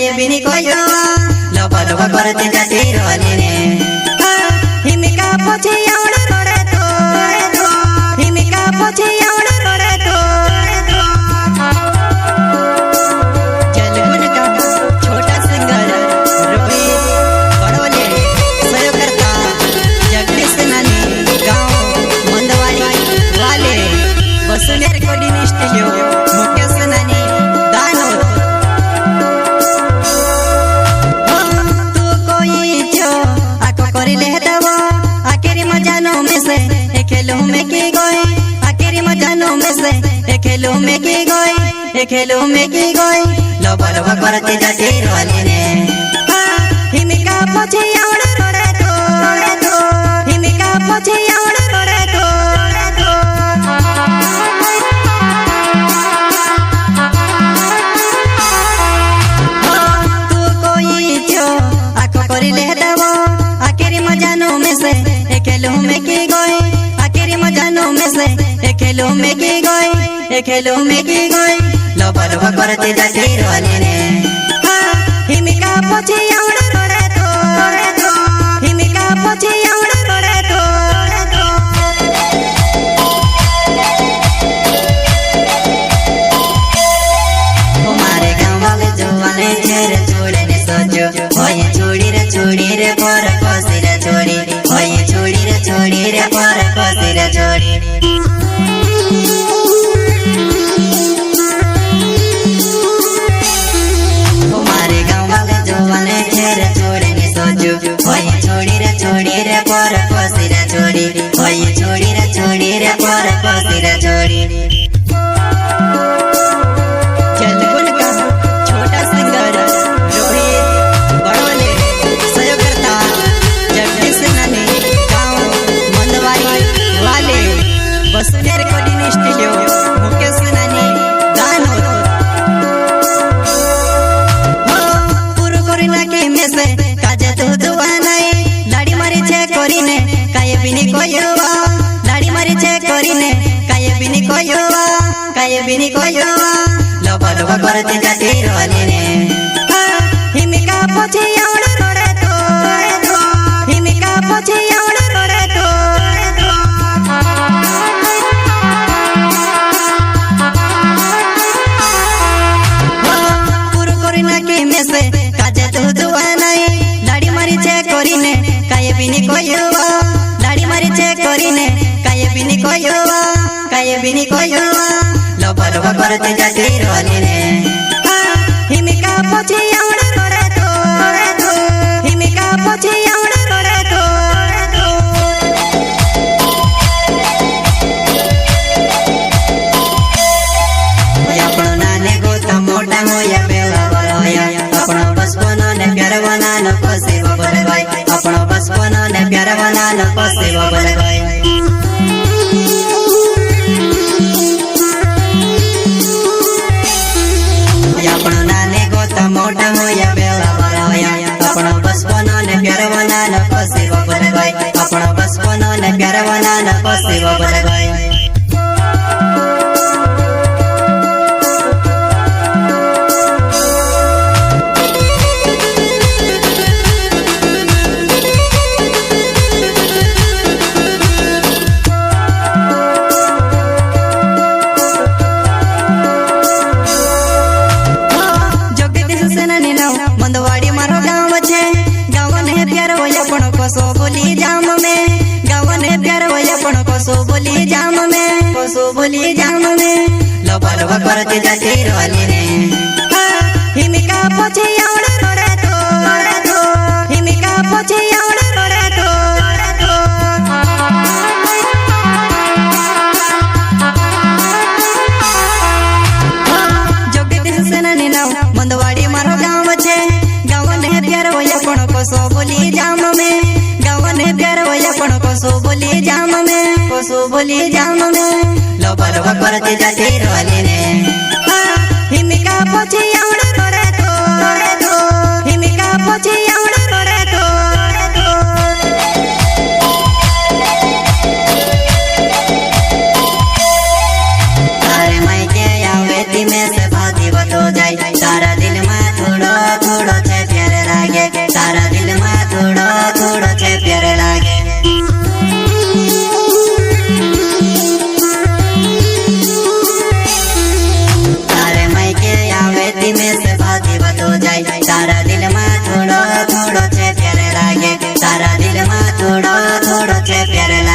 काये बिनी कोयो लोबा लोबा करते जाती रोली ने हिमिका पोछे आवड़ रोड़े तो हिमिका पोछे आवड़ रोड़े तो जलगुन का छोटा सिंगर रोहित बड़ोले सहयोग करता जगदीश नानी गाँव मंदवाड़ी वाले वसुनेर कोडिनी स्टूडियो मुकेश नानी खेलो में की गोई लोबा लोबा करते जाती रोली ने हिमिका पोछे आवड़ रोड़े तो हिमिका पोछे आवड़ रोड़े तो तू कोई जो आको करी ले दवो आकेरी मजानो में से खेलो में की गोई आकेरी मजानो में से खेलो में की गोई लोबा लोबा करते जाती रोली ने हिमिका पोछे आवड़ रोड़े तो हिमिका पोछे आवड़ रोड़े तो हमारे गाँव वाले जवाने चेहरे छोड़े ने सोचो होये छोड़ी रे पर कोसी रे छोड़ी होये छोड़ी रे पर कोसी रे छोड़ी छोड़ी रे पर कोसी रे छोड़ी होये छोड़ी रे पर कोसी रे छोड़ी जलगुन का छोटा सिंगर रोहित बड़ोले सहयोग करता जगदीश नानी गाँव मंदवाड़ी वाले वसुनेर कोडिनी स्टूडियो मुकेश नानी गानो पूरो कोरिना के में से काजे तो दुआ काये बिनी कोयोवा लाड़ी मारी छे कोरीने काये बिनी कोयोवा लोबा लोबा करते जाती रोली ने हिमिका पोछे आवड़ रोड़े तो हिमिका पोछे आवड़ रोड़े तो पूरो कोरिना के में से काजे तो दुआ नहीं लाड़ी मारी छे कोरीने काये बिनी कोयोवा काये बिनी कोयोवा लोबा लोबा करते जाती रोली ने हिमिका पोछे आवड़ रोड़े तो हिमिका पोछे आवड़ रोड़े तो अपनो नाने गोता मोटा होया बेला बड़ा होया अपनो बचपनो ने प्यार बनानो कोसे बबल गई अपनो बचपनो ने प्यार बनानो कोसे बबल गई अपनो नाने गोता मोटा होया बेला बड़ा होया अपनो बचपनो ने प्यार बनानो कोसे बबल गई अपनो बचपनो ने प्यार बनानो कोसे बबल गई मंदवाड़ी मारो गाँव छे गाँव ने प्यार होया पण कोसो बोली जाम में गाँव ने प्यार होया पण कोसो बोली जाम में लोबा लोबा करते जाती रोली ने हिमिका पोछे आवड़ रोड़े तो हिमिका पोछे आवड़ रोड़े तो जगदीश नानी नाव मंदवाड़ी मारो गाँव छे गाँव ने प्यार होया पण कोसो बोली जाम में गाँव ने प्यार होया पण कोसो बोली जाम में लोबा लोबा करते जाती रोली ने हिमिका पोछे आवड़ रोड़े तो हिमिका पोछे आवड़ रोड़े तो तारे मायके आवे ती में से भाती बतो जाए तारा दिल में थोड़ो थोड़ो छे प्यार लागे तारा दिल में थोड़ो थोड़ो छे प्यार लागे तारे मायके आवे धीमे से भागी बतो जाए तारा दिल में थोड़ो थोड़ो छे प्यार लागे तारा दिल में थोड़ो थोड़ो छे प्यार लागे।